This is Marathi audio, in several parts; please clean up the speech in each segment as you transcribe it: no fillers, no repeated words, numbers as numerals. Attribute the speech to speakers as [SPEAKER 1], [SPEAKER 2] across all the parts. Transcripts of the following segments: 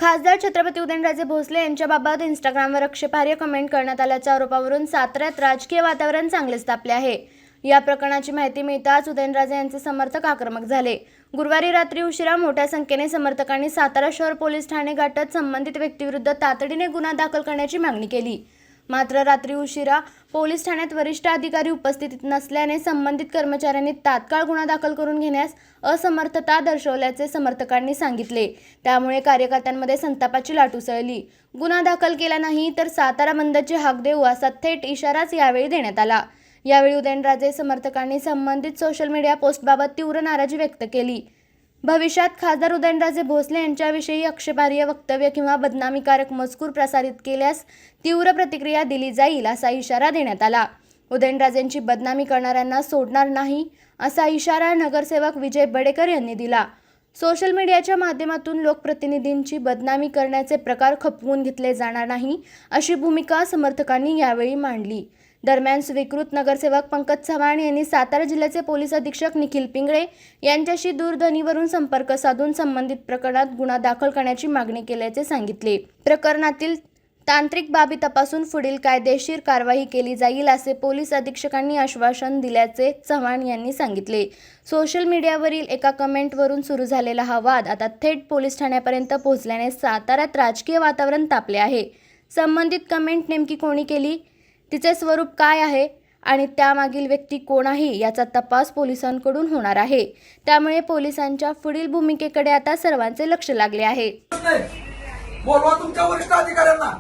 [SPEAKER 1] खासदार छत्रपती उदयनराजे भोसले यांच्याबाबत इंस्टाग्रामवर आक्षेपार्ह कमेंट करण्यात आल्याच्या आरोपावरून साताऱ्यात राजकीय वातावरण चांगलेच तापले आहे। या प्रकरणाची माहिती मिळताच उदयनराजे यांचे समर्थक आक्रमक झाले। गुरुवारी रात्री उशिरा मोठ्या संख्येने समर्थकांनी सातारा शहर पोलीस ठाणे गाठत संबंधित व्यक्तीविरुद्ध तातडीने गुन्हा दाखल करण्याची मागणी केली। मात्र रात्री उशिरा पोलीस ठाण्यात वरिष्ठ अधिकारी उपस्थित नसल्याने संबंधित कर्मचाऱ्यांनी तात्काळ गुन्हा दाखल करून घेण्यास असमर्थता दर्शवल्याचे समर्थकांनी सांगितले। त्यामुळे कार्यकर्त्यांमध्ये संतापाची लाट उसळली। गुन्हा दाखल केला नाही तर सातारा बंदची हाक देऊ असा थेट इशाराच यावेळी देण्यात आला। यावेळी उदयनराजे समर्थकांनी संबंधित सोशल मीडिया पोस्टबाबत तीव्र नाराजी व्यक्त केली। भविष्यात खासदार उदयनराजे भोसले यांच्याविषयी आक्षेपार्ह वक्तव्य किंवा बदनामीकारक मजकूर प्रसारित केल्यास तीव्र प्रतिक्रिया दिली जाईल असा इशारा देण्यात आला। उदयनराजेंची बदनामी करणाऱ्यांना सोडणार नाही असा इशारा नगरसेवक विजय बडेकर यांनी दिला। सोशल मीडियाच्या माध्यमातून लोकप्रतिनिधींची बदनामी करण्याचे प्रकार खपवून घेतले जाणार नाही अशी भूमिका समर्थकांनी यावेळी मांडली। दरम्यान स्वीकृत नगरसेवक पंकज चव्हाण यांनी सातारा जिल्ह्याचे पोलीस अधीक्षक निखिल पिंगळे यांच्याशी दूरध्वनीवरून संपर्क साधून संबंधित प्रकरणात गुन्हा दाखल करण्याची मागणी केल्याचे सांगितले। प्रकरणातील तांत्रिक बाबी तपासून पुढील कायदेशीर कारवाई केली जाईल असे पोलीस अधीक्षकांनी आश्वासन दिल्याचे चव्हाण यांनी सांगितले। सोशल मीडियावरील एका कमेंटवरून सुरू झालेला हा वाद आता थेट पोलीस ठाण्यापर्यंत पोहोचल्याने साताऱ्यात राजकीय वातावरण तापले आहे। संबंधित कमेंट नेमकी कोणी केली, तिचे स्वरूप काय आहे आणि त्यामागील व्यक्ती कोण आहे याचा तपास पोलिसांकडून होणार आहे। त्यामुळे पोलिसांच्या पुढील भूमिकेकडे आता सर्वांचे लक्ष लागले आहे।
[SPEAKER 2] बोलवा तुमच्या वरिष्ठ अधिकाऱ्यांना,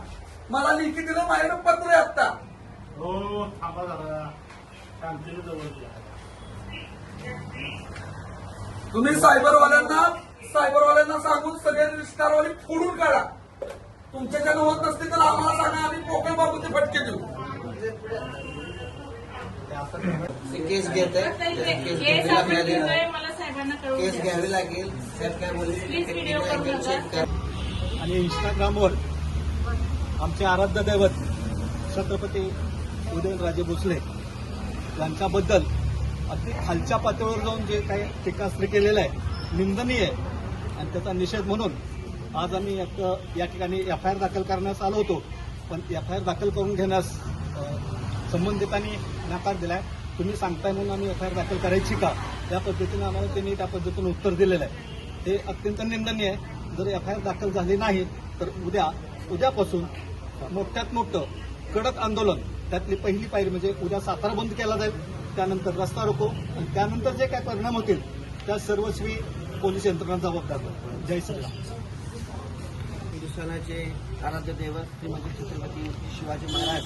[SPEAKER 2] मला लिखी दिलं माझ्याकडे पत्र आहे आता।
[SPEAKER 3] हो थांबा जरा, शांतीने जवळ घ्या।
[SPEAKER 2] तुम्ही सायबरवाल्यांना सांगून सगळे रिस्टारवाली फोडून काढा। तुमच्याकडे होत नसते तर आम्हाला सांगा, आम्ही पोकळ बाबूचे फटके देऊ।
[SPEAKER 4] केस घेत आहे, केस घ्यावी लागेल। साहेब काय बोलले
[SPEAKER 3] आणि इंस्टाग्रामवर आमचे आराध्य दैवत छत्रपती उदयनराजे भोसले यांच्याबद्दल अगदी खालच्या पातळीवर जाऊन जे काही टीकास्त्र केलेलं आहे निंदनीय आहे आणि त्याचा निषेध म्हणून आज आम्ही या ठिकाणी FIR दाखल करण्यास आलो होतो। पण FIR दाखल करून घेण्यास संबंधितांनी नकार दिलाय। तुम्ही सांगताय म्हणून आम्ही FIR दाखल करायची का, या पद्धतीने आम्हाला त्यांनी त्या पद्धतीने उत्तर दिलेलं आहे। ते अत्यंत निंदनीय आहे। जर FIR दाखल झाली नाही तर उद्यापासून मोठ्यात मोठं कडक आंदोलन, त्यातली पहिली पायरी म्हणजे उद्या सातारा बंद केला जाईल, त्यानंतर रस्ता रोको आणि त्यानंतर जे काय परिणाम होतील त्या सर्वस्वी पोलीस यंत्रणा जबाबदार। जय श्रीराम।
[SPEAKER 4] हिंदुस्थानाचे आराध्य दैवत श्रीमंत छत्रपती शिवाजी महाराज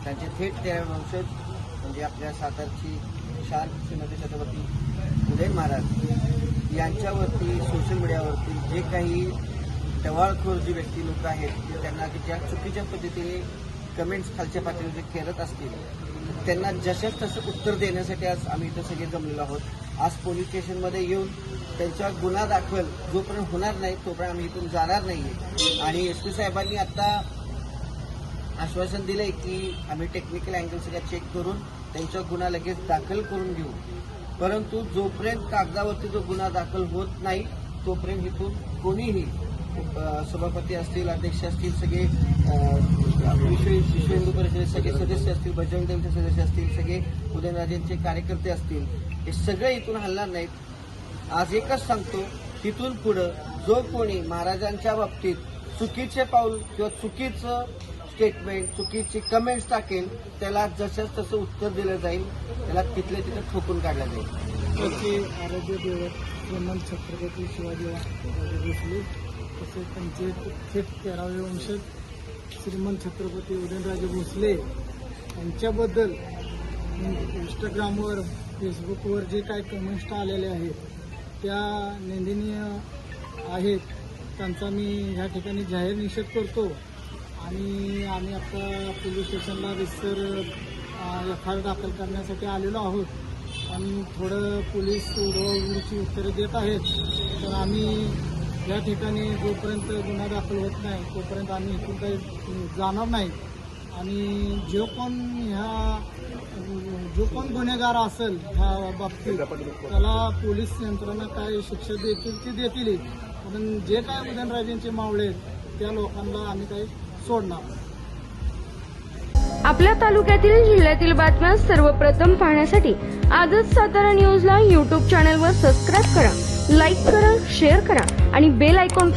[SPEAKER 4] त्यांचे थेट 13 वंशज म्हणजे आपल्या सातारची शान श्रीमंत छत्रपती उदयन महाराज यांच्यावरती सोशल मीडियावरती जे काही टवाळखोर जी व्यक्ती लोक आहेत त्यांना ज्या चुकीच्या पद्धतीने कमेंट्स खालच्या पातळीवर करत असतील त्यांना जशाच तसं उत्तर देण्यासाठी आज आम्ही इथं सगळे जमलेलो आहोत। आज पोलीस स्टेशनमध्ये येऊन त्यांच्यावर गुन्हा दाखल जोपर्यंत होणार नाही तोपर्यंत आम्ही इथून जाणार नाही। आणि SP साहेबांनी आता आश्वासन दिलंय की आम्ही टेक्निकल अँगल सगळ्या चेक करून त्यांच्यावर गुन्हा लगेच दाखल करून घेऊ। परंतु जोपर्यंत कागदावरती जो गुन्हा दाखल होत नाही तोपर्यंत इथून कोणीही सभापती असतील, अध्यक्ष असतील, सगळे विश्व हिंदू परिषदेचे सगळे सदस्य असतील, बजरंग दलाचे सदस्य असतील, सगळे उदयनराजेंचे कार्यकर्ते असतील, हे सगळे इथून हलणार नाहीत। आज एकच सांगतो, तिथून पुढं जो कोणी महाराजांच्या बाबतीत चुकीचे पाऊल किंवा चुकीचं स्टेटमेंट, चुकीची कमेंट्स टाकेल त्याला जसंच तसं उत्तर दिलं जाईल, त्याला तिथले तिथे ठोकून काढलं जाईल।
[SPEAKER 5] आराध्य दैवत श्रीमंत छत्रपती शिवाजी भोसले तसेच त्यांचे थेट 13वे वंशज श्रीमंत छत्रपती उदयनराजे भोसले यांच्याबद्दल इंस्टाग्रामवर, फेसबुकवर जे काही कमेंट्स आलेले आहेत त्या निंदनीय आहेत। त्यांचा मी ह्या ठिकाणी जाहीर निषेध करतो आणि आम्ही आता पोलीस स्टेशनला रितसर FIR दाखल करण्यासाठी आलेलो आहोत। पण थोडं पोलीस उडवाउडवीची उत्तरं देत आहेत, तर आम्ही या ठिकाणी जोपर्यंत गुन्हा दाखल होत नाही तोपर्यंत आम्ही इथून काही जाणार नाही। आणि जो कोण गुन्हेगार असेल ह्या बाबतीत त्याला पोलीस यंत्रणा काय शिक्षा देतील ती देतील। कारण जे काय उदयनराजेंचे मावळे आहेत त्या लोकांना आम्ही काही सोडणार नाही.
[SPEAKER 6] आपल्या तालुक्यातील जिल्ह्यातील बातम्या सर्वप्रथम पाहण्यासाठी आजच सातारा न्यूजला YouTube चॅनलवर सबस्क्राईब करा, लाईक करा, शेअर करा आणि बेल आयकॉन